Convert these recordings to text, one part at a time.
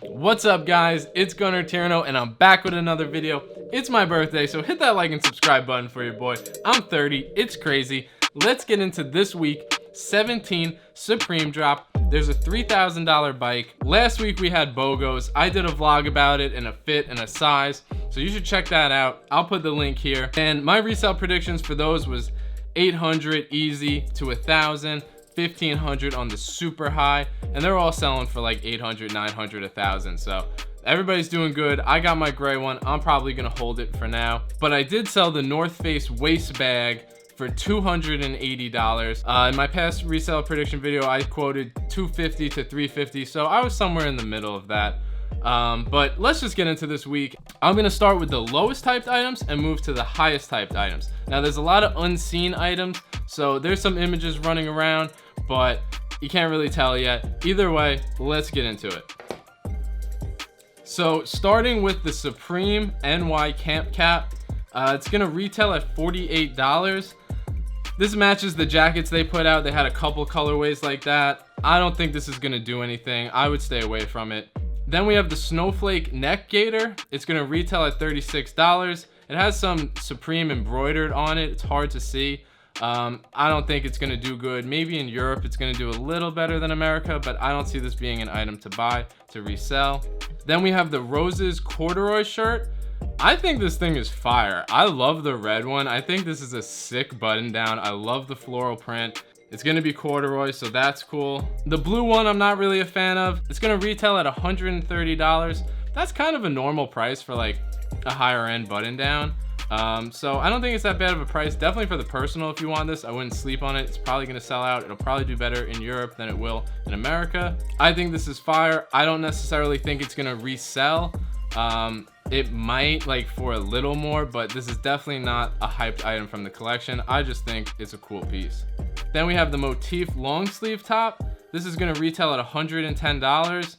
What's up guys, it's Gunner TIERNO and I'm back with another video. It's my birthday, so hit that like and subscribe button for your boy. I'm 30, it's crazy. Let's get into this week 17 Supreme drop. There's a $3,000 bike. Last week we had BOGOs. I did a vlog about it and a fit and a size, so you should check that out. I'll put the link here. And my resale predictions for those was 800 easy to 1,000. 1,500 on the super high, and they're all selling for like 800, 900, 1,000. So everybody's doing good. I got my gray one. I'm probably gonna hold it for now, but I did sell the North Face waist bag for $280. In my past resale prediction video, I quoted 250 to 350, so I was somewhere in the middle of that. But let's just get into this week. I'm gonna start with the lowest typed items and move to the highest typed items. Now there's a lot of unseen items, so there's some images running around, but you can't really tell yet. Either way, let's get into it. So starting with the Supreme NY Camp Cap, it's gonna retail at $48. This matches the jackets they put out. They had a couple colorways like that. I don't think this is gonna do anything. I would stay away from it. Then we have the Snowflake neck gaiter. It's gonna retail at $36. It has some Supreme embroidered on it. It's hard to see. I don't think it's gonna do good. Maybe in Europe it's gonna do a little better than America, but I don't see this being an item to buy, to resell. Then we have the Roses corduroy shirt. I think this thing is fire. I love the red one. I think this is a sick button down. I love the floral print. It's gonna be corduroy, so that's cool. The blue one I'm not really a fan of. It's gonna retail at $130. That's kind of a normal price for like a higher end button down. So I don't think it's that bad of a price. Definitely for the personal, if you want this, I wouldn't sleep on it. It's probably gonna sell out. It'll probably do better in Europe than it will in America. I think this is fire. I don't necessarily think it's gonna resell. It might, like, for a little more, but this is definitely not a hyped item from the collection. I just think it's a cool piece. Then we have the Motif long sleeve top. This is gonna retail at $110.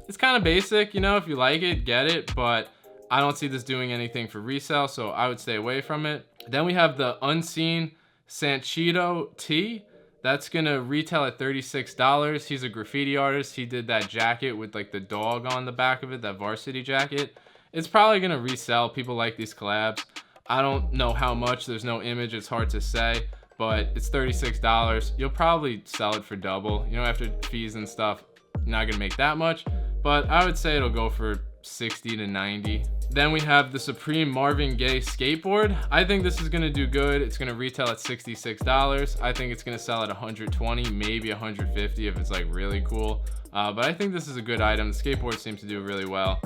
It's kind of basic, you know, if you like it, get it, but I don't see this doing anything for resale, so I would stay away from it. Then we have the unseen Sancheeto Tee. That's gonna retail at $36. He's a graffiti artist. He did that jacket with like the dog on the back of it, that varsity jacket. It's probably gonna resell. People like these collabs. I don't know how much, there's no image, it's hard to say, but it's $36. You'll probably sell it for double. You know, after fees and stuff, you're not gonna make that much, but I would say it'll go for 60 to 90. Then we have the Supreme Marvin Gaye skateboard. I think this is gonna do good. It's gonna retail at $66. I think it's gonna sell at 120, maybe 150 if it's like really cool. But I think this is a good item. The skateboard seems to do really well.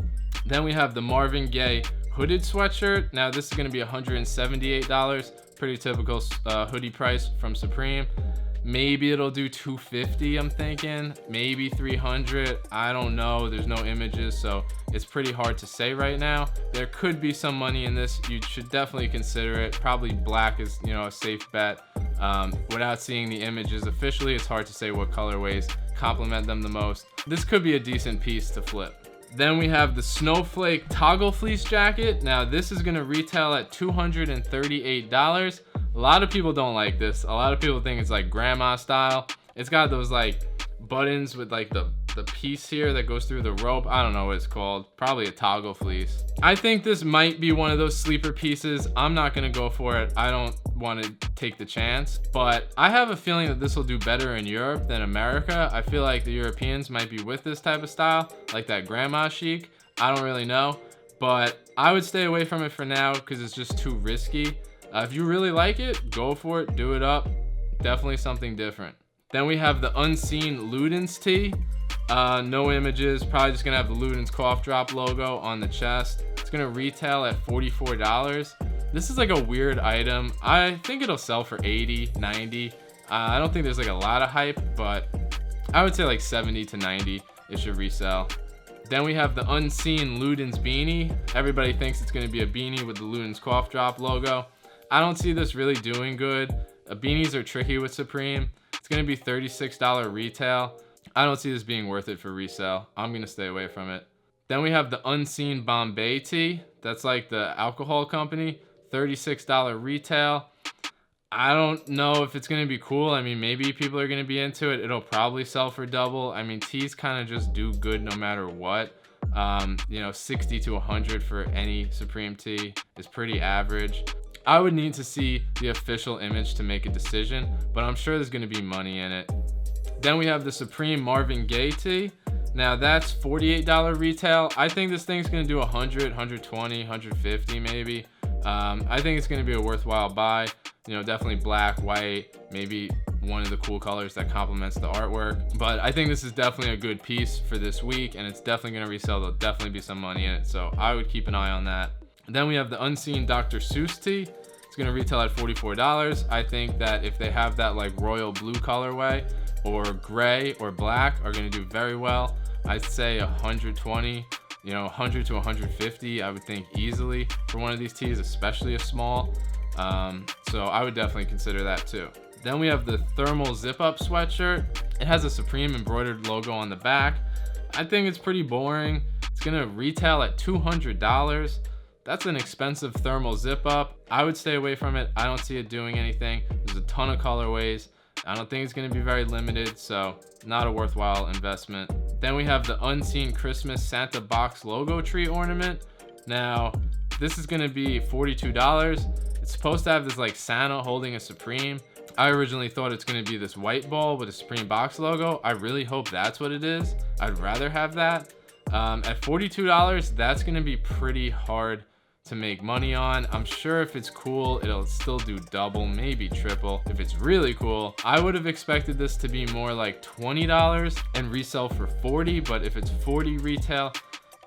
Then we have the Marvin Gaye hooded sweatshirt. Now this is gonna be $178. Pretty typical hoodie price from Supreme. Maybe it'll do 250, I'm thinking. Maybe 300, I don't know. There's no images, so it's pretty hard to say right now. There could be some money in this. You should definitely consider it. Probably black is, you know, a safe bet. Without seeing the images officially, it's hard to say what colorways complement them the most. This could be a decent piece to flip. Then we have the Snowflake toggle fleece jacket. Now this is gonna retail at $238. A lot of people don't like this. A lot of people think it's like grandma style. It's got those like buttons with like the piece here that goes through the rope. I don't know what it's called. Probably a toggle fleece. I think this might be one of those sleeper pieces. I'm not gonna go for it. I don't want to take the chance, but I have a feeling that this will do better in Europe than America. I feel like the Europeans might be with this type of style, like that grandma chic. I don't really know, but I would stay away from it for now because it's just too risky. If you really like it, go for it, do it up. Definitely something different. Then we have the unseen Ludens Tee. No images, probably just gonna have the Ludens cough drop logo on the chest. It's gonna retail at $44. This is like a weird item. I think it'll sell for 80, 90. I don't think there's like a lot of hype, but I would say like 70 to 90 it should resell. Then we have the unseen Ludens beanie. Everybody thinks it's gonna be a beanie with the Ludens cough drop logo. I don't see this really doing good. Beanies are tricky with Supreme. It's gonna be $36 retail. I don't see this being worth it for resale. I'm gonna stay away from it. Then we have the unseen Bombay Tee. That's like the alcohol company. $36 retail. I don't know if it's gonna be cool. I mean, maybe people are gonna be into it. It'll probably sell for double. I mean, tees kind of just do good no matter what. You know, 60 to 100 for any Supreme tee is pretty average. I would need to see the official image to make a decision, but I'm sure there's gonna be money in it. Then we have the Supreme Marvin Gaye tee. Now that's $48 retail. I think this thing's gonna do 100, 120, 150 maybe. I think it's gonna be a worthwhile buy. You know, definitely black, white, maybe one of the cool colors that complements the artwork. But I think this is definitely a good piece for this week, and it's definitely gonna resell. There'll definitely be some money in it, so I would keep an eye on that. Then we have the unseen Dr Suess Tee. It's gonna retail at $44. I think that if they have that like royal blue colorway or gray or black are gonna do very well. I'd say 120, you know, 100 to 150, I would think easily for one of these tees, especially a small. So I would definitely consider that too. Then we have the thermal Zip Up Sweatshirt. It has a Supreme embroidered logo on the back. I think it's pretty boring. It's gonna retail at $200. That's an expensive thermal zip up. I would stay away from it. I don't see it doing anything. There's a ton of colorways. I don't think it's gonna be very limited, so not a worthwhile investment. Then we have the unseen Christmas Santa box logo tree ornament. Now, this is gonna be $42. It's supposed to have this like Santa holding a Supreme. I originally thought it's gonna be this white ball with a Supreme box logo. I really hope that's what it is. I'd rather have that. At $42, that's gonna be pretty hard to make money on. I'm sure if it's cool, it'll still do double, maybe triple. If it's really cool, I would have expected this to be more like $20 and resell for $40, but if it's $40 retail,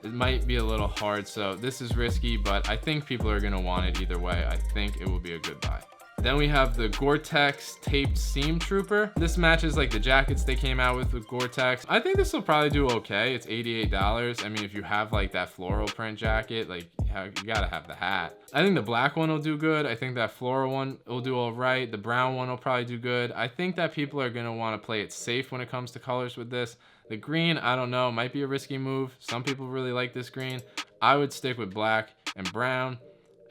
it might be a little hard. So this is risky, but I think people are gonna want it either way. I think it will be a good buy. Then we have the GORE-TEX taped seam trooper. This matches like the jackets they came out with GORE-TEX. I think this will probably do okay. It's $88. I mean, if you have like that floral print jacket, like you gotta have the hat. I think the black one will do good. I think that floral one will do all right. The brown one will probably do good. I think that people are gonna wanna play it safe when it comes to colors with this. The green, I don't know, might be a risky move. Some people really like this green. I would stick with black and brown.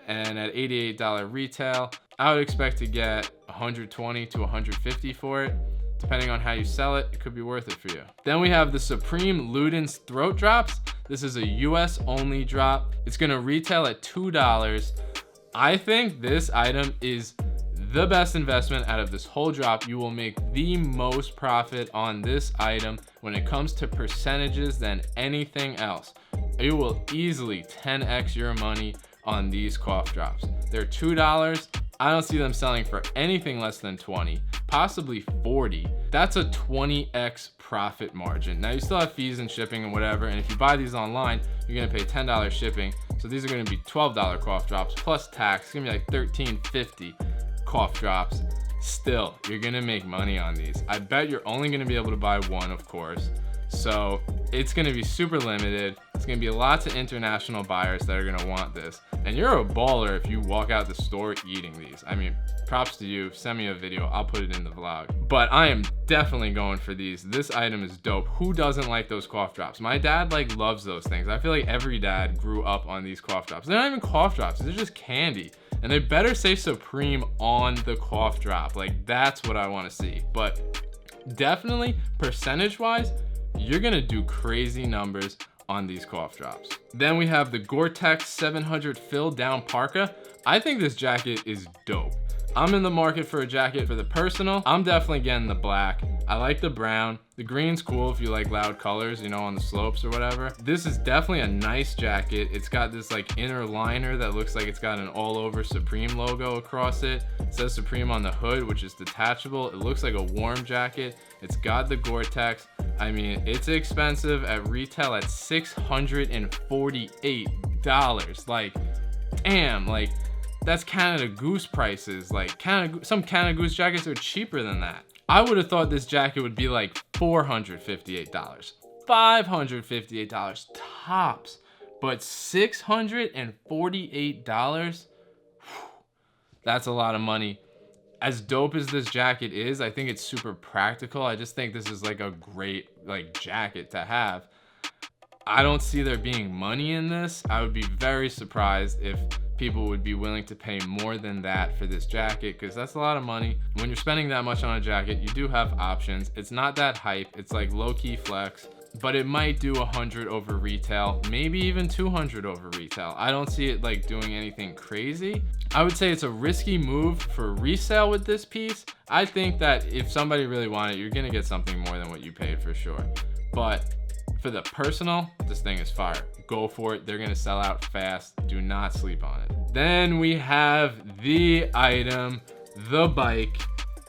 And at $88 retail, I would expect to get 120 to 150 for it. Depending on how you sell it, it could be worth it for you. Then we have the Supreme Ludens throat drops. This is a US only drop. It's gonna retail at $2. I think this item is the best investment out of this whole drop. You will make the most profit on this item when it comes to percentages than anything else. You will easily 10x your money on these cough drops. They're $2. I don't see them selling for anything less than 20, possibly 40. That's a 20x profit margin. Now you still have fees and shipping and whatever, and if you buy these online, you're gonna pay $10 shipping. So these are gonna be $12 cough drops plus tax. It's gonna be like $13.50 cough drops. Still, you're gonna make money on these. I bet you're only gonna be able to buy one, of course. So it's gonna be super limited. It's gonna be lots of international buyers that are gonna want this. And you're a baller if you walk out the store eating these. I mean, props to you. Send me a video, I'll put it in the vlog. But I am definitely going for these. This item is dope. Who doesn't like those cough drops? My dad like loves those things. I feel like every dad grew up on these cough drops. They're not even cough drops, they're just candy. And they better say Supreme on the cough drop. Like, that's what I wanna see. But definitely, percentage-wise, you're gonna do crazy numbers on these cough drops. Then we have the GORE-TEX 700 Fill Down Parka. I think this jacket is dope. I'm in the market for a jacket for the personal. I'm definitely getting the black. I like the brown. The green's cool if you like loud colors, you know, on the slopes or whatever. This is definitely a nice jacket. It's got this like inner liner that looks like it's got an all over Supreme logo across it. It says Supreme on the hood, which is detachable. It looks like a warm jacket. It's got the GORE-TEX. I mean, it's expensive at retail at $648. Like, damn, like that's Canada Goose prices. Like some Canada Goose jackets are cheaper than that. I would have thought this jacket would be like $458, $558 tops, but $648, that's a lot of money. As dope as this jacket is, I think it's super practical. I just think this is like a great like jacket to have. I don't see there being money in this. I would be very surprised if people would be willing to pay more than that for this jacket, because that's a lot of money. When you're spending that much on a jacket, you do have options. It's not that hype. It's like low-key flex. but it might do 100 over retail, maybe even 200 over retail. I don't see it like doing anything crazy. I would say it's a risky move for resale with this piece. I think that if somebody really wanted it, you're gonna get something more than what you paid for sure. But for the personal, this thing is fire. Go for it. They're gonna sell out fast. Do not sleep on it. Then we have the item, the bike.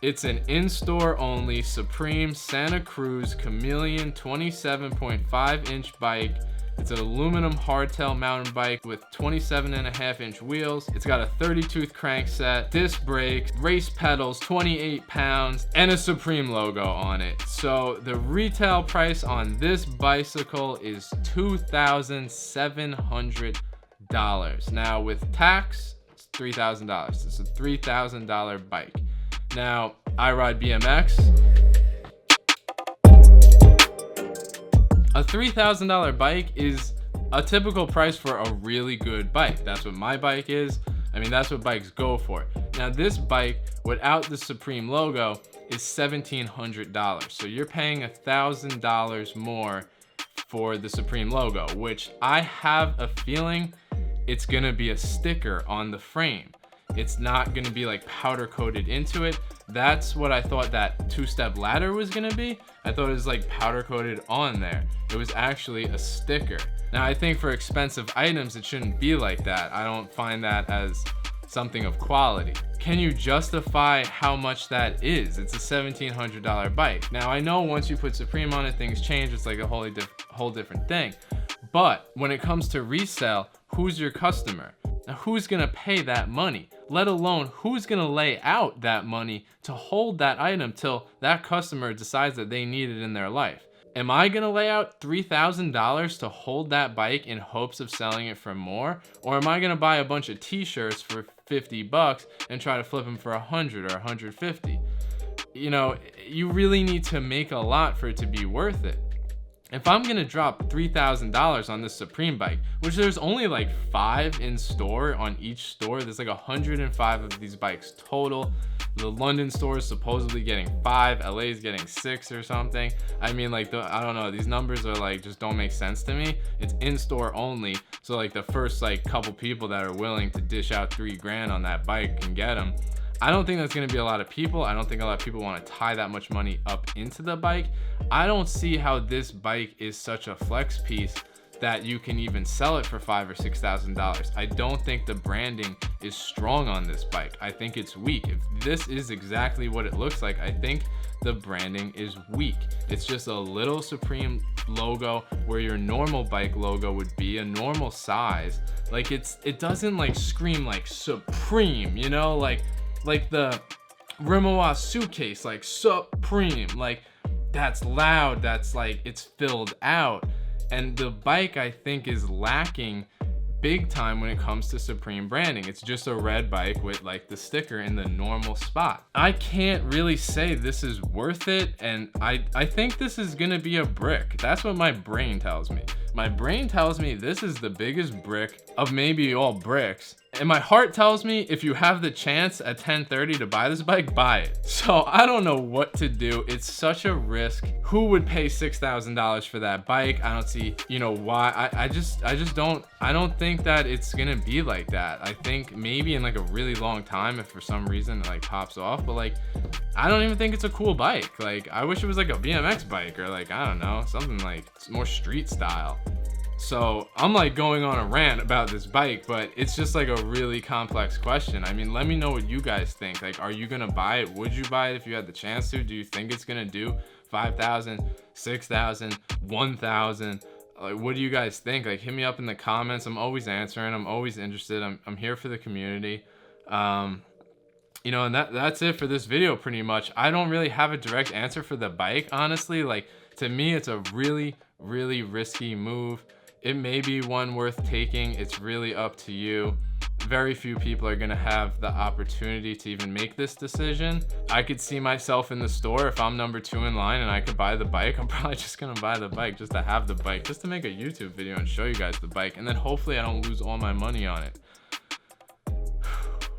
It's an in-store only Supreme Santa Cruz Chameleon 27.5-inch bike. It's an aluminum hardtail mountain bike with 27.5-inch wheels. It's got a 30-tooth crankset, disc brakes, race pedals, 28 pounds, and a Supreme logo on it. So the retail price on this bicycle is $2,700. Now with tax, it's $3,000. It's a $3,000 bike. Now, I ride BMX. A $3,000 bike is a typical price for a really good bike. That's what my bike is. I mean, that's what bikes go for. Now, this bike without the Supreme logo is $1,700. So you're paying $1,000 more for the Supreme logo, which I have a feeling it's gonna be a sticker on the frame. It's not gonna be like powder coated into it. That's what I thought that two-step ladder was gonna be. I thought it was like powder coated on there. It was actually a sticker. Now I think for expensive items, it shouldn't be like that. I don't find that as something of quality. Can you justify how much that is? It's a $1,700 bike. Now I know once you put Supreme on it, things change. It's like a whole different thing. But when it comes to resale, who's your customer? Now, who's gonna pay that money? Let alone who's gonna lay out that money to hold that item till that customer decides that they need it in their life. Am I gonna lay out $3,000 to hold that bike in hopes of selling it for more? Or am I gonna buy a bunch of t-shirts for 50 bucks and try to flip them for 100 or 150? You know, you really need to make a lot for it to be worth it. If I'm gonna drop $3,000 on this Supreme bike, which there's only like 5 in store on each store, there's like 105 of these bikes total. The London store is supposedly getting 5, LA is getting 6 or something. I mean, like, I don't know, these numbers are like, just don't make sense to me. It's in store only, so like the first like couple people that are willing to dish out $3,000 on that bike can get them. I don't think that's gonna be a lot of people. I don't think a lot of people wanna tie that much money up into the bike. I don't see how this bike is such a flex piece that you can even sell it for $5,000 or $6,000. I don't think the branding is strong on this bike. I think it's weak. If this is exactly what it looks like, I think the branding is weak. It's just a little Supreme logo where your normal bike logo would be, a normal size. Like it doesn't like scream like Supreme, you know, like the Rimowa suitcase, like Supreme, like that's loud, that's like it's filled out. And the bike I think is lacking big time when it comes to Supreme branding. It's just a red bike with like the sticker in the normal spot. I can't really say this is worth it, and I think this is gonna be a brick. That's what my brain tells me. My brain tells me this is the biggest brick of maybe all bricks. And my heart tells me if you have the chance at 10:30 to buy this bike, buy it. So I don't know what to do. It's such a risk. Who would pay $6,000 for that bike? I don't see, you know, why. I just don't think that it's gonna be like that. I think maybe in like a really long time, if for some reason it like pops off, but like, I don't even think it's a cool bike. Like, I wish it was like a BMX bike or like, I don't know, something like more street style. So I'm like going on a rant about this bike, but it's just like a really complex question. I mean, let me know what you guys think. Like, are you gonna buy it? Would you buy it if you had the chance to? Do you think it's gonna do 5,000, 6,000, 1,000? Like, what do you guys think? Like, hit me up in the comments. I'm always answering. I'm always interested. I'm here for the community. You know, and that's it for this video pretty much. I don't really have a direct answer for the bike, honestly. Like, to me, it's a really, really risky move. It may be one worth taking. It's really up to you. Very few people are gonna have the opportunity to even make this decision. I could see myself in the store if I'm number 2 in line and I could buy the bike. I'm probably just gonna buy the bike just to have the bike, just to make a YouTube video and show you guys the bike. And then hopefully I don't lose all my money on it.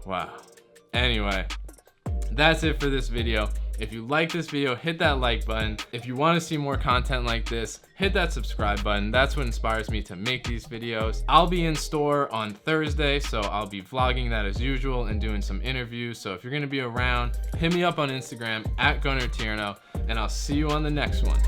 Wow. Anyway, that's it for this video. If you like this video, hit that like button. If you want to see more content like this, hit that subscribe button. That's what inspires me to make these videos. I'll be in store on Thursday, so I'll be vlogging that as usual and doing some interviews. So if you're gonna be around, hit me up on Instagram at GunnerTierno, and I'll see you on the next one.